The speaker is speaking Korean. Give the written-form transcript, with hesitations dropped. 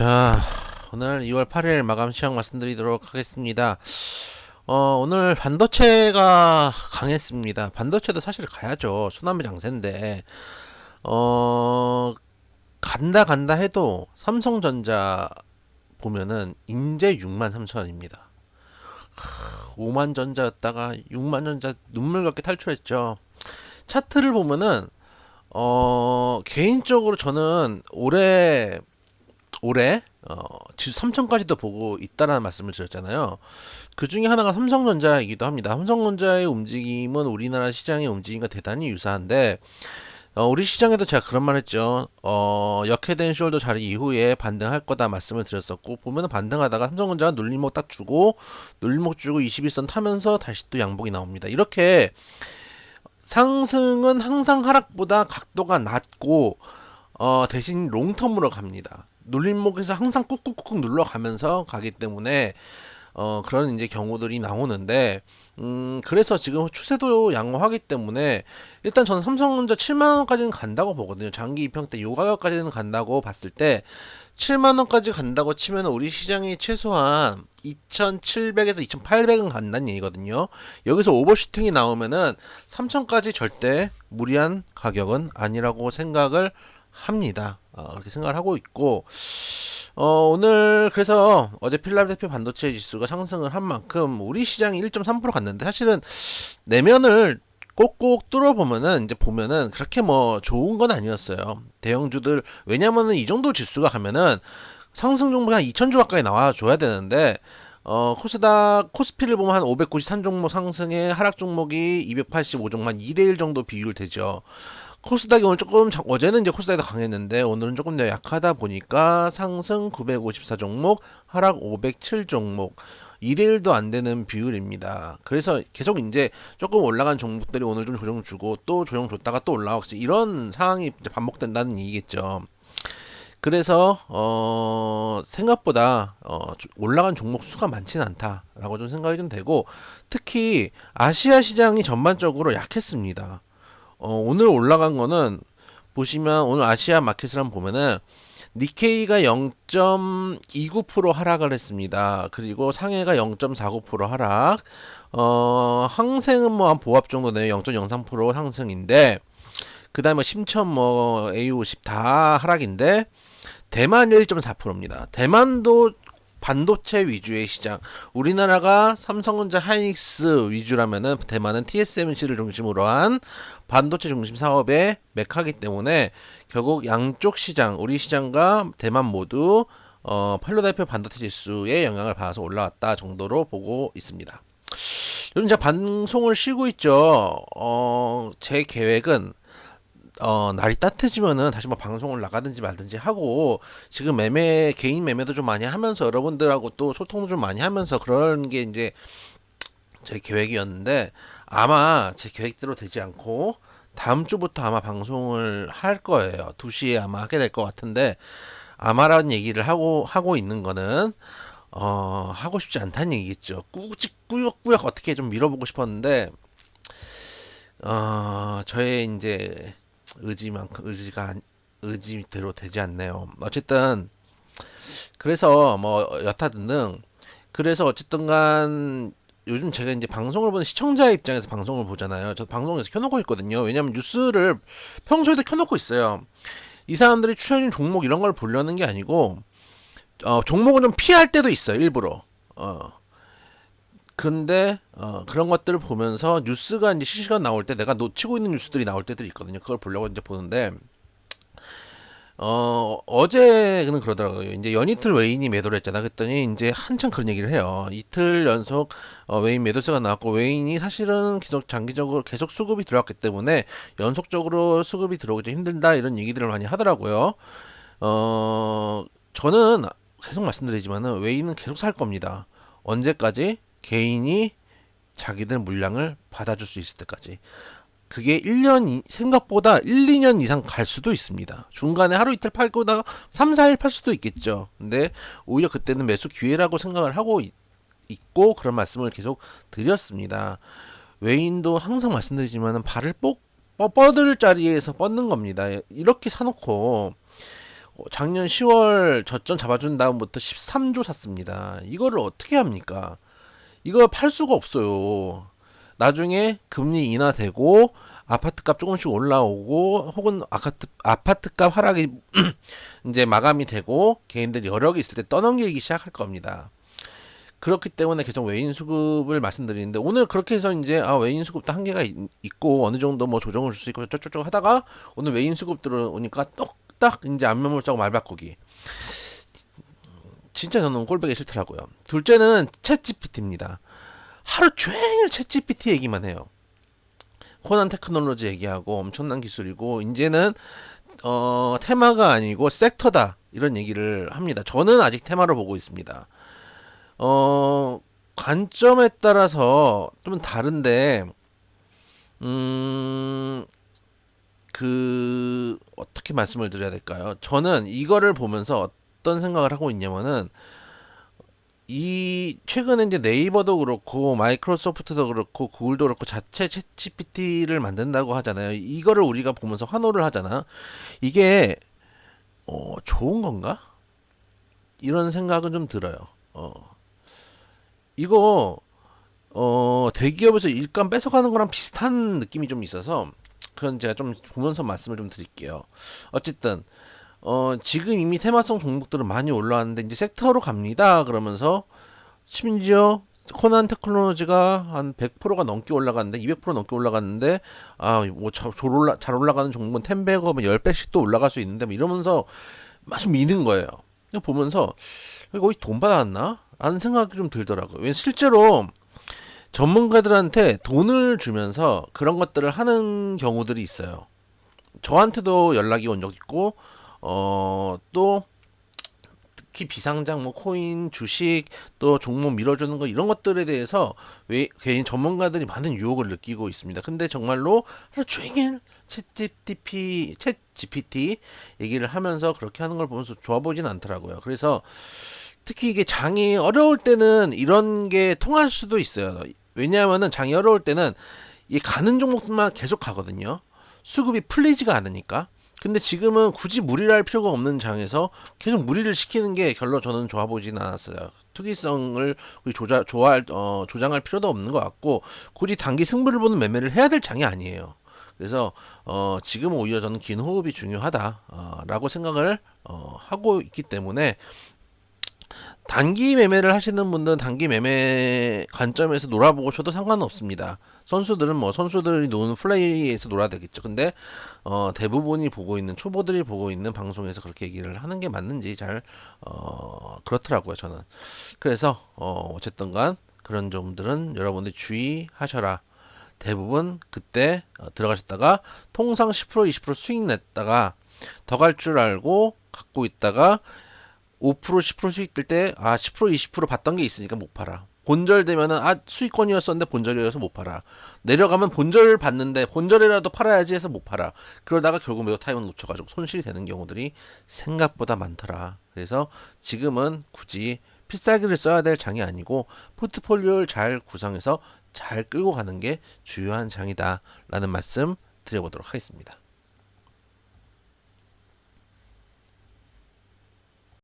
자, 오늘 2월 8일 마감 시황 말씀드리도록 하겠습니다. 오늘 반도체가 강했습니다. 반도체도 사실 가야죠. 소나무 장세인데, 어, 간다 해도 삼성전자 보면은 인제 63,000원입니다. 5만 전자였다가 6만 전자 눈물겹게 탈출했죠. 차트를 보면은, 개인적으로 저는 올해 지수 3천까지도 보고 있다라는 말씀을 드렸잖아요. 그 중에 하나가 삼성전자이기도 합니다. 삼성전자의 움직임은 우리나라 시장의 움직임과 대단히 유사한데, 우리 시장에도 제가 그런 말 했죠. 역헤드 숄더 자리 이후에 반등할 거다 말씀을 드렸었고, 보면은 반등하다가 삼성전자가 눌림목 딱 주고, 눌림목 주고 21선 타면서 다시 또 양봉이 나옵니다. 이렇게 상승은 항상 하락보다 각도가 낮고, 대신 롱텀으로 갑니다. 눌림목에서 항상 꾹꾹꾹 눌러가면서 가기 때문에 그런 이제 경우들이 나오는데, 그래서 지금 추세도 양호하기 때문에 일단 저는 삼성전자 7만원까지는 간다고 보거든요. 장기 입형 때 요 가격까지는 간다고 봤을 때 7만원까지 간다고 치면 우리 시장이 최소한 2,700에서 2,800은 간다는 얘기거든요. 여기서 오버슈팅이 나오면은 3,000까지 절대 무리한 가격은 아니라고 생각을 합니다. 그렇게 생각을 하고 있고, 오늘 그래서 어제 필라델피아 반도체 지수가 상승을 한 만큼 우리 시장이 1.3% 갔는데, 사실은 내면을 꼭꼭 뚫어보면은 이제 보면은 그렇게 뭐 좋은 건 아니었어요. 대형주들, 왜냐면은 이 정도 지수가 가면은 상승 종목이 한 2,000주 가까이 나와줘야 되는데, 코스피를 보면 한 593 종목 상승에 하락 종목이 285 종목, 한 2대1 정도 비율 되죠. 코스닥이 오늘 조금 어제는 이제 코스닥이 더 강했는데 오늘은 조금 더 약하다 보니까 상승 954 종목, 하락 507 종목, 2대1도 안 되는 비율입니다. 그래서 계속 이제 조금 올라간 종목들이 오늘 좀 조정 주고 또 조정 줬다가 또 올라오고 이런 상황이 이제 반복된다는 얘기겠죠. 그래서 생각보다 올라간 종목 수가 많지는 않다라고 좀 생각이 좀 되고, 특히 아시아 시장이 전반적으로 약했습니다. 오늘 올라간 거는 보시면 오늘 아시아 마켓을 한번 보면은 니케이가 0.29% 하락을 했습니다. 그리고 상해가 0.49% 하락. 항생은 뭐 한 보합 정도네요. 0.03% 상승인데, 그 다음에 심천 뭐 A50 다 하락인데, 대만 1.4%입니다. 대만도 반도체 위주의 시장. 우리나라가 삼성전자 하이닉스 위주라면은 대만은 TSMC를 중심으로 한 반도체 중심 사업의 메카기 때문에 결국 양쪽 시장, 우리 시장과 대만 모두 필라델피아 반도체 지수의 영향을 받아서 올라왔다 정도로 보고 있습니다. 요즘 제가 방송을 쉬고 있죠. 제 계획은 날이 따뜻해지면은 다시 뭐 방송을 나가든지 말든지 하고, 지금 개인 매매도 좀 많이 하면서 여러분들하고 또 소통도 좀 많이 하면서 그런 게 이제 제 계획이었는데, 아마 제 계획대로 되지 않고 다음 주부터 아마 방송을 할 거예요. 2시에 아마 하게 될 것 같은데, 아마라는 얘기를 하고 있는 거는 하고 싶지 않다는 얘기겠죠. 꾸역꾸역 어떻게 좀 밀어보고 싶었는데, 저의 이제 의지대로 되지 않네요. 어쨌든 그래서 뭐 여타 등등, 그래서 어쨌든 간 요즘 제가 이제 방송을 보는 시청자 입장에서 방송을 보잖아요. 저 방송에서 켜놓고 있거든요. 왜냐면 뉴스를 평소에도 켜놓고 있어요. 이 사람들이 추천인 종목 이런 걸 보려는 게 아니고, 종목은 좀 피할 때도 있어요, 일부러. 근데 그런 것들을 보면서 뉴스가 이제 실시간 나올 때 내가 놓치고 있는 뉴스들이 나올 때들이 있거든요. 그걸 보려고 이제 보는데, 어제는 그러더라고요. 이제 연이틀 웨인이 매도를 했잖아. 그랬더니 이제 한참 그런 얘기를 해요. 이틀 연속 웨인 매도세가 나왔고, 웨인이 사실은 계속 장기적으로 계속 수급이 들어왔기 때문에 연속적으로 수급이 들어오기 좀 힘들다 이런 얘기들을 많이 하더라고요. 저는 계속 말씀드리지만은 웨인은 계속 살 겁니다. 언제까지? 개인이 자기들 물량을 받아줄 수 있을 때까지. 그게 1년, 생각보다 1, 2년 이상 갈 수도 있습니다. 중간에 하루 이틀 팔고다가 3, 4일 팔 수도 있겠죠. 근데 오히려 그때는 매수 기회라고 생각을 하고 있고, 그런 말씀을 계속 드렸습니다. 외인도 항상 말씀드리지만 발을 뻗을 자리에서 뻗는 겁니다. 이렇게 사놓고 작년 10월 저점 잡아준 다음부터 13조 샀습니다. 이거를 어떻게 합니까? 이거 팔 수가 없어요. 나중에 금리 인하되고 아파트값 조금씩 올라오고 혹은 아파트값 하락이 이제 마감이 되고 개인들 여력이 있을 때 떠넘기기 시작할 겁니다. 그렇기 때문에 계속 외인 수급을 말씀드리는데 오늘 그렇게 해서 이제 외인 수급도 한계가 있고 어느 정도 뭐 조정을 줄 수 있고 쩌쩌쩌 하다가 오늘 외인 수급 들어오니까 똑딱 이제 안면물 짜고 말 바꾸기. 진짜 저는 꼴보기 싫더라고요. 둘째는 챗 GPT입니다. 하루 종일 챗 GPT 얘기만 해요. 코난 테크놀로지 얘기하고 엄청난 기술이고 이제는 테마가 아니고 섹터다 이런 얘기를 합니다. 저는 아직 테마로 보고 있습니다. 관점에 따라서 좀 다른데 어떻게 말씀을 드려야 될까요? 저는 이거를 보면서 어떤 생각을 하고 있냐면은 이 최근에 이제 네이버도 그렇고 마이크로소프트도 그렇고 구글도 그렇고 자체 챗 GPT를 만든다고 하잖아요. 이거를 우리가 보면서 환호를 하잖아. 이게 좋은 건가? 이런 생각은 좀 들어요. 이거 대기업에서 일감 뺏어가는 거랑 비슷한 느낌이 좀 있어서 그건 제가 좀 보면서 말씀을 좀 드릴게요. 어쨌든 지금 이미 테마성 종목들은 많이 올라왔는데 이제 섹터로 갑니다. 그러면서 심지어 코난 테크놀로지가 한 100%가 넘게 올라갔는데 200% 넘게 올라갔는데 잘 올라가는 종목은 10배고 10배씩 또 올라갈 수 있는데 뭐 이러면서 막 미는 거예요. 보면서 이거 어디 돈 받았나? 라는 생각이 좀 들더라고요. 왜냐면 실제로 전문가들한테 돈을 주면서 그런 것들을 하는 경우들이 있어요. 저한테도 연락이 온 적 있고 또 특히 비상장 뭐 코인 주식 또 종목 밀어주는 거 이런 것들에 대해서 왜 개인 전문가들이 많은 유혹을 느끼고 있습니다. 근데 정말로 하루 종일 챗 GPT 얘기를 하면서 그렇게 하는 걸 보면서 좋아 보진 않더라고요. 그래서 특히 이게 장이 어려울 때는 이런 게 통할 수도 있어요. 왜냐하면은 장이 어려울 때는 이 가는 종목들만 계속 가거든요. 수급이 풀리지가 않으니까. 근데 지금은 굳이 무리를 할 필요가 없는 장에서 계속 무리를 시키는 게 별로 저는 좋아 보진 않았어요. 투기성을 조장할 필요도 없는 것 같고 굳이 단기 승부를 보는 매매를 해야 될 장이 아니에요. 그래서 지금 오히려 저는 긴 호흡이 중요하다라고 생각을 하고 있기 때문에 단기 매매를 하시는 분들은 단기 매매 관점에서 놀아보고 저도 상관은 없습니다. 선수들은 뭐 선수들이 노는 플레이에서 놀아야 되겠죠. 근데 대부분이 보고 있는 초보들이 보고 있는 방송에서 그렇게 얘기를 하는 게 맞는지 잘 그렇더라고요. 저는. 그래서 어쨌든간 그런 점들은 여러분들이 주의하셔라. 대부분 그때 들어가셨다가 통상 10% 20% 수익 냈다가 더 갈 줄 알고 갖고 있다가 5% 10% 수익 들 때 10% 20% 받던 게 있으니까 못 팔아. 본절 되면은 수익권이었었는데 본절이어서 못 팔아. 내려가면 본절 받는데 본절이라도 팔아야지 해서 못 팔아. 그러다가 결국 매도 타임을 놓쳐가지고 손실이 되는 경우들이 생각보다 많더라. 그래서 지금은 굳이 필살기를 써야 될 장이 아니고 포트폴리오를 잘 구성해서 잘 끌고 가는 게 중요한 장이다라는 말씀 드려보도록 하겠습니다.